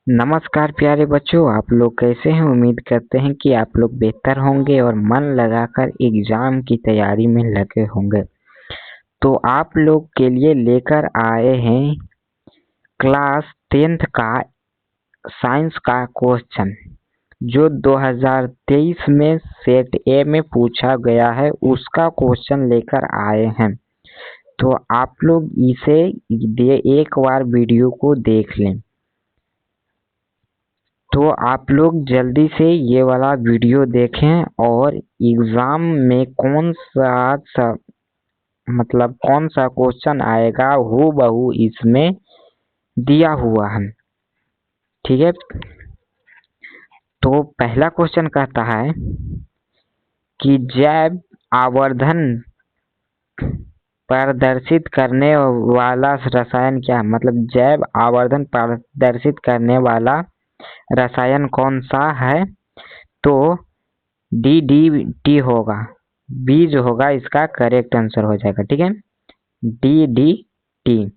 नमस्कार प्यारे बच्चों, आप लोग कैसे हैं। उम्मीद करते हैं कि आप लोग बेहतर होंगे और मन लगाकर एग्जाम की तैयारी में लगे होंगे। तो आप लोग के लिए लेकर आए हैं क्लास 10th का साइंस का क्वेश्चन, जो 2023 में सेट ए में पूछा गया है, उसका क्वेश्चन लेकर आए हैं। तो आप लोग इसे एक बार वीडियो को देख लें। तो आप लोग जल्दी से ये वाला वीडियो देखें और एग्जाम में कौन सा क्वेश्चन आएगा हूबहू इसमें दिया हुआ है। ठीक है, तो पहला क्वेश्चन कहता है कि जैव आवर्धन प्रदर्शित करने वाला रसायन क्या है। मतलब जैव आवर्धन प्रदर्शित करने वाला रसायन कौन सा है। तो DDT होगा, बी जो होगा इसका करेक्ट आंसर हो जाएगा। ठीक है, DDT।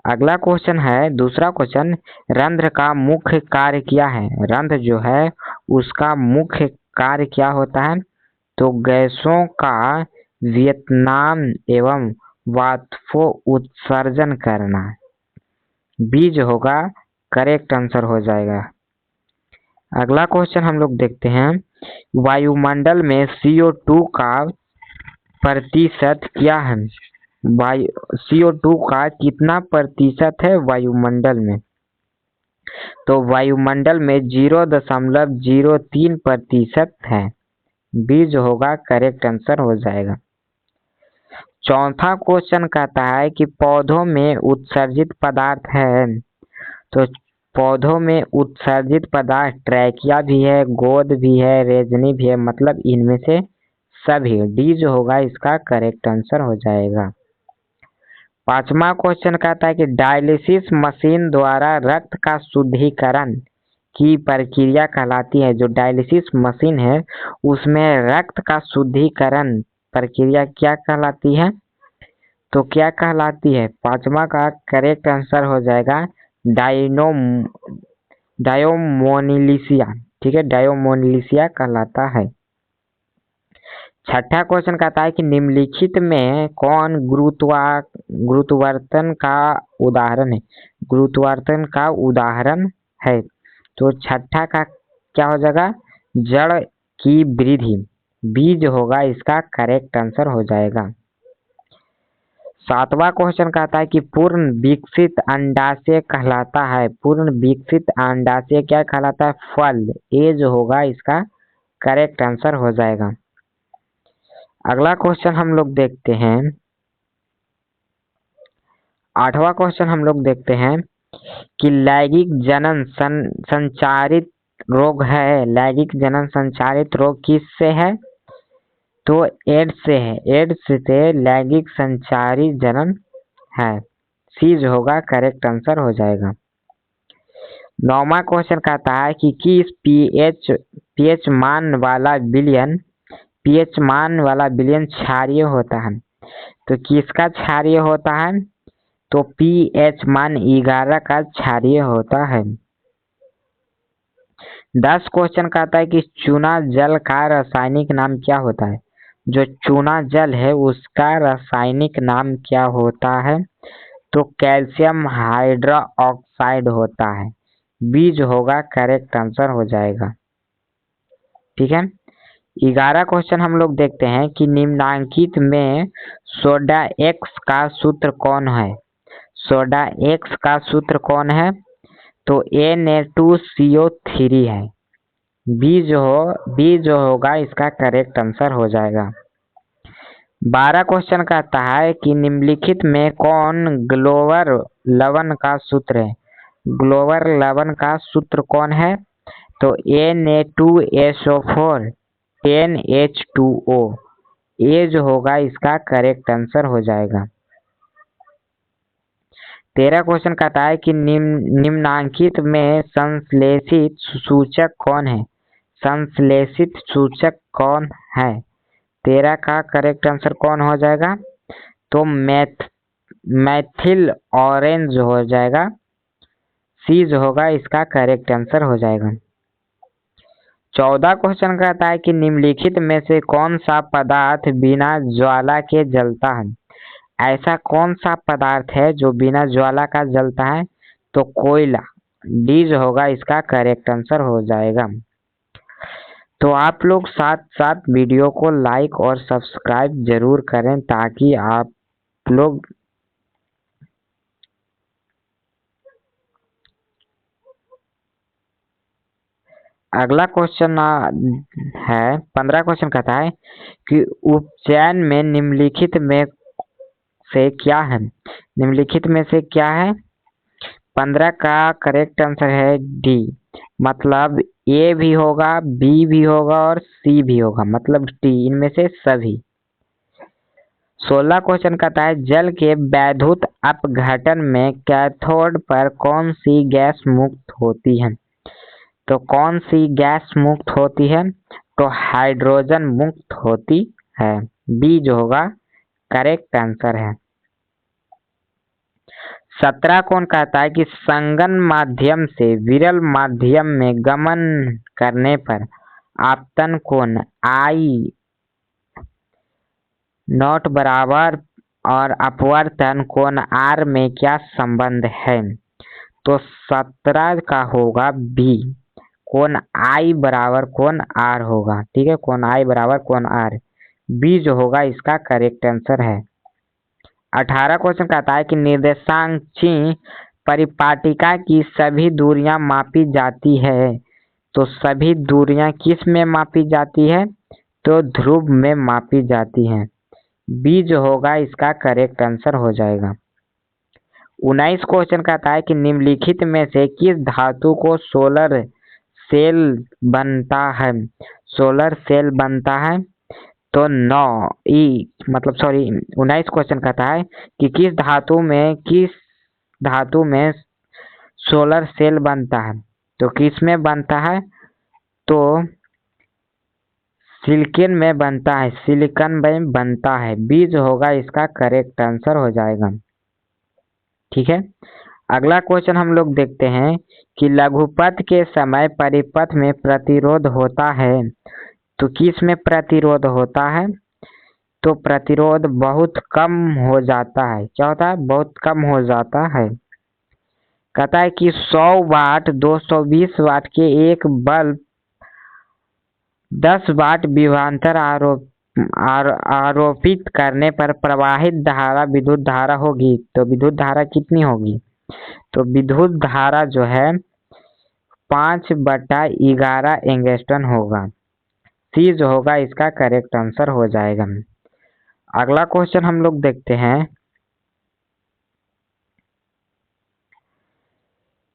अगला क्वेश्चन है, दूसरा क्वेश्चन, रंध्र का मुख्य कार्य क्या है। रंध्र जो है उसका मुख्य कार्य क्या होता है। तो गैसों का वियतनाम एवं वाष्प उत्सर्जन करना। बी जो होगा करेक्ट आंसर हो जाएगा। अगला क्वेश्चन हम लोग देखते हैं, वायुमंडल में CO2 का प्रतिशत क्या है। CO2 का कितना प्रतिशत है वायुमंडल में। तो वायुमंडल में 0.03% है। बी जो होगा करेक्ट आंसर हो जाएगा। चौथा क्वेश्चन कहता है कि पौधों में उत्सर्जित पदार्थ है। तो पौधों में उत्सर्जित पदार्थ ट्रैकिया भी है, गोंद भी है, रेजनी भी है, मतलब इनमें से सभी। डी जो होगा इसका करेक्ट आंसर हो जाएगा। पांचवा क्वेश्चन कहता है कि डायलिसिस मशीन द्वारा रक्त का शुद्धिकरण की प्रक्रिया कहलाती है। जो डायलिसिस मशीन है उसमें रक्त का शुद्धिकरण प्रक्रिया क्या कहलाती है। तो क्या कहलाती है। पांचवा का करेक्ट आंसर हो जाएगा डायोमोनिलिसिया। ठीक है, डायोमोनिलिसिया कहलाता है। छठा क्वेश्चन कहता है कि निम्नलिखित में कौन गुरुत्वाकर्षण का उदाहरण है। गुरुत्वाकर्षण का उदाहरण है। तो छठा का क्या हो जाएगा, जड़ की वृद्धि। बी जो होगा इसका करेक्ट आंसर हो जाएगा। सातवां क्वेश्चन कहता है कि पूर्ण विकसित अंडाशय कहलाता है। पूर्ण विकसित अंडाशय क्या कहलाता है, फल। ए जो होगा इसका करेक्ट आंसर हो जाएगा। अगला क्वेश्चन हम लोग देखते हैं, आठवां क्वेश्चन हम लोग देखते हैं कि लैंगिक जनन संचारित रोग है। लैंगिक जनन संचारित रोग किससे है। तो एड्स से है। एड्स से लैंगिक संचारी जनन है। सी जो होगा करेक्ट आंसर हो जाएगा। नौवां क्वेश्चन कहता है कि किस पीएच मान वाला विलयन क्षारीय होता है। तो किसका क्षारीय होता है। तो pH मान 11 का क्षारीय होता है। 10 क्वेश्चन कहता है कि चूना जल का रासायनिक नाम क्या होता है। जो चूना जल है उसका रासायनिक नाम क्या होता है। तो कैल्शियम हाइड्रोक्साइड होता है। बी जो होगा करेक्ट आंसर हो जाएगा। ठीक है, 11 क्वेश्चन हम लोग देखते हैं कि निम्नांकित में सोडा एक्स का सूत्र कौन है। सोडा एक्स का सूत्र कौन है। तो Na2CO3 है। बी जो होगा इसका करेक्ट आंसर हो जाएगा। 12 क्वेश्चन कहता है कि निम्नलिखित में कौन ग्लोवर लवण का सूत्र है। ग्लोवर लवण का सूत्र कौन है। तो Na2SO4 10H2O। ए जो होगा इसका करेक्ट आंसर हो जाएगा। 13 क्वेश्चन कहता है कि निम्नांकित में संश्लेषित सूचक कौन है। संश्लेषित सूचक कौन है। 13 का करेक्ट आंसर कौन हो जाएगा। तो मैथिल ऑरेंज हो जाएगा। सी जो होगा इसका करेक्ट आंसर हो जाएगा। 14 क्वेश्चन कहता है कि निम्नलिखित में से कौन सा पदार्थ बिना ज्वाला के जलता है। ऐसा कौन सा पदार्थ है जो बिना ज्वाला का जलता है? तो कोयला, डी जो होगा इसका करेक्ट आंसर हो जाएगा। तो आप लोग साथ साथ वीडियो को लाइक और सब्सक्राइब जरूर करें ताकि आप लोग अगला क्वेश्चन है 15 क्वेश्चन कहता है कि उपचयन में निम्नलिखित में से क्या है। निम्नलिखित में से क्या है? 15 का करेक्ट आंसर है डी, मतलब ए भी होगा, बी भी होगा और सी भी होगा, मतलब डी, इनमें से सभी। 16 क्वेश्चन कहता है जल के वैद्युत अपघटन में कैथोड पर कौन सी गैस मुक्त होती है। तो कौन सी गैस मुक्त होती है? तो हाइड्रोजन मुक्त होती है, बी जो होगा करेक्ट आंसर है। 17 कौन कहता है कि संगन माध्यम से विरल माध्यम में गमन करने पर आपतन कोण आई नॉट बराबर और अपवर्तन कोण आर में क्या संबंध है? तो 17 का होगा बी, कोण आई बराबर कोण आर होगा। ठीक है, कोण आई बराबर कोण आर, बी जो होगा इसका करेक्ट आंसर है। 18 क्वेश्चन कहता है कि निर्देशांकी परिपाटिका की सभी दूरियां मापी जाती है। तो सभी दूरियां किस में मापी जाती है? तो ध्रुव में मापी जाती हैं, बी जो होगा इसका करेक्ट आंसर हो जाएगा। 19 क्वेश्चन कहता है कि निम्नलिखित में से किस धातु को सोलर सेल बनता है। सोलर सेल बनता है तो 19 क्वेश्चन कहता है कि किस धातु में सोलर सेल बनता है। तो किस में बनता है? तो सिलिकॉन में बनता है, सिलिकॉन में बनता है, बी जो होगा इसका करेक्ट आंसर हो जाएगा। ठीक है, अगला क्वेश्चन हम लोग देखते हैं कि लघुपथ के समय परिपथ में प्रतिरोध होता है। तो किस में प्रतिरोध होता है? तो प्रतिरोध बहुत कम हो जाता है। क्या होता है? बहुत कम हो जाता है। कहता है कि 100 वाट 220 वाट के एक बल्ब 10 वाट विभवांतर आरोपित करने पर प्रवाहित धारा विद्युत धारा होगी। तो विद्युत धारा कितनी होगी? तो विद्युत धारा जो है 5/11 एंगस्ट्रॉन होगा, सी जो होगा इसका करेक्ट आंसर हो जाएगा। अगला क्वेश्चन हम लोग देखते हैं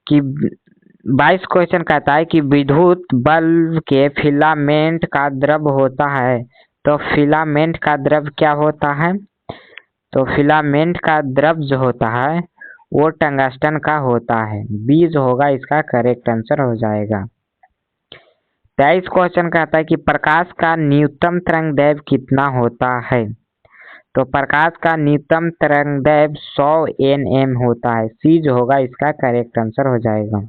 कि 22 क्वेश्चन कहता है कि विद्युत बल्ब के फिलामेंट का द्रव होता है। तो फिलामेंट का द्रव क्या होता है? तो फिलामेंट का द्रव जो होता है वो टंगस्टन का होता है, बी जो होगा इसका करेक्ट आंसर हो जाएगा। 23 क्वेश्चन कहता है कि प्रकाश का न्यूनतम तरंगदैर्घ्य कितना होता है। तो प्रकाश का न्यूनतम तरंगदैर्घ्य 100 nm होता है, सी जो होगा इसका करेक्ट आंसर हो जाएगा।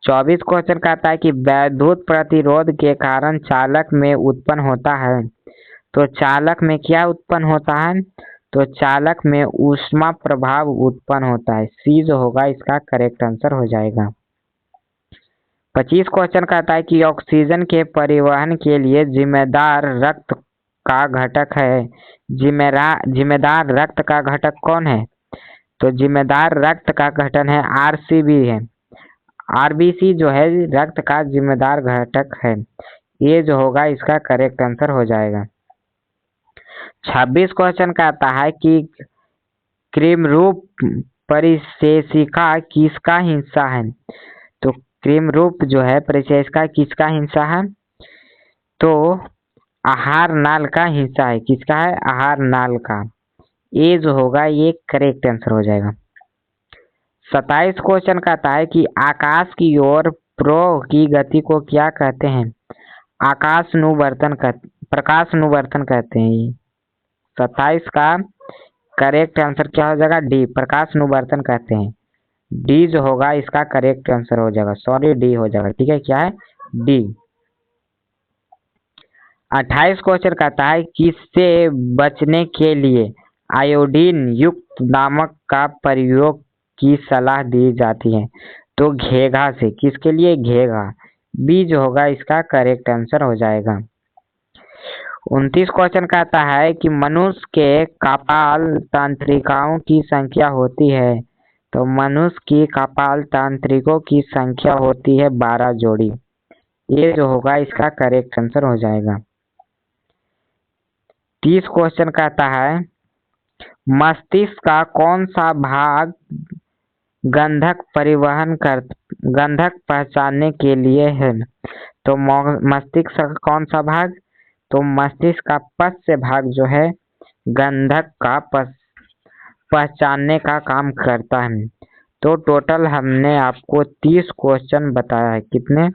24 क्वेश्चन कहता है कि वैद्युत प्रतिरोध के कारण चालक में उत्पन्न होता है। तो चालक में क्या उत्पन्न होता है? तो चालक में ऊष्मा प्रभाव उत्पन्न होता है, सी जो होगा इसका करेक्ट आंसर हो जाएगा। 25 क्वेश्चन कहता है कि ऑक्सीजन के परिवहन के लिए जिम्मेदार रक्त का घटक है। जिम्मेदार रक्त का घटक कौन है? तो जिम्मेदार रक्त का घटक है आरसीबी है, आरबीसी जो है रक्त का जिम्मेदार घटक है, ये जो होगा इसका करेक्ट आंसर हो जाएगा। 26 क्वेश्चन कहता है कि क्रीमरूप परिशेषिका किसका हिस्सा है। तो क्रीमरूप जो है परिशेषिका किसका हिस्सा है? तो आहार नाल का हिस्सा है। किसका है? आहार नाल का, ये जो होगा ये करेक्ट आंसर हो जाएगा। 27 क्वेश्चन कहता है कि आकाश की ओर प्रवाह की गति को क्या कहते हैं? प्रकाशानुवर्तन कहते हैं। 27 का करेक्ट आंसर क्या हो जाएगा? डी, प्रकाशानुवर्तन कहते हैं। डी जो होगा इसका करेक्ट आंसर हो जाएगा, सॉरी डी हो जाएगा, ठीक है, क्या है, डी। 28 क्वेश्चन कहता है किससे बचने के लिए आयोडीन युक्त नमक का प्रयोग की सलाह दी जाती है, तो घेघा से, किसके लिए, घेघा, बी जो होगा इसका करेक्ट आंसर हो जाएगा। 29 क्वेश्चन कहता है कि मनुष्य के कपाल तंत्रिकाओं की संख्या होती है, तो मनुष्य की कपाल तंत्रिकों की संख्या होती है 12 जोड़ी, ये जो होगा इसका करेक्ट आंसर हो जाएगा। 30 क्वेश्चन कहता है मस्तिष्क का कौन सा भाग गंधक पहचानने के लिए है, तो मस्तिष्क का कौन सा भाग, तो मस्तिष्क का पश्च भाग जो है गंधक का पहचानने का काम करता है। तो टोटल हमने आपको 30 क्वेश्चन बताया है, कितने,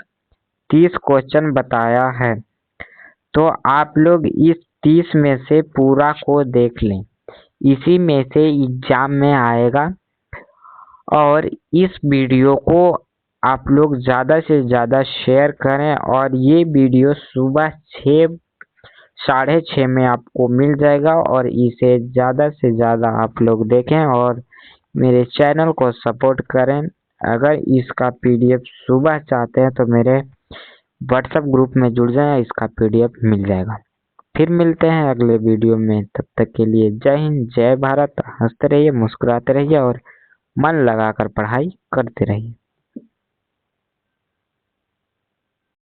30 क्वेश्चन बताया है। तो आप लोग इस 30 में से पूरा को देख लें, इसी में से एग्जाम में आएगा। और इस वीडियो को आप लोग ज़्यादा से ज़्यादा शेयर करें, और ये वीडियो सुबह 6:30 में आपको मिल जाएगा, और इसे ज़्यादा से ज़्यादा आप लोग देखें और मेरे चैनल को सपोर्ट करें। अगर इसका पीडीएफ सुबह चाहते हैं तो मेरे व्हाट्सएप ग्रुप में जुड़ जाएं, इसका पीडीएफ मिल जाएगा। फिर मिलते हैं अगले वीडियो में, तब तक के लिए जय हिंद, जय भारत। हंसते रहिए, मुस्कुराते रहिए और मन लगाकर पढ़ाई करते रहिए।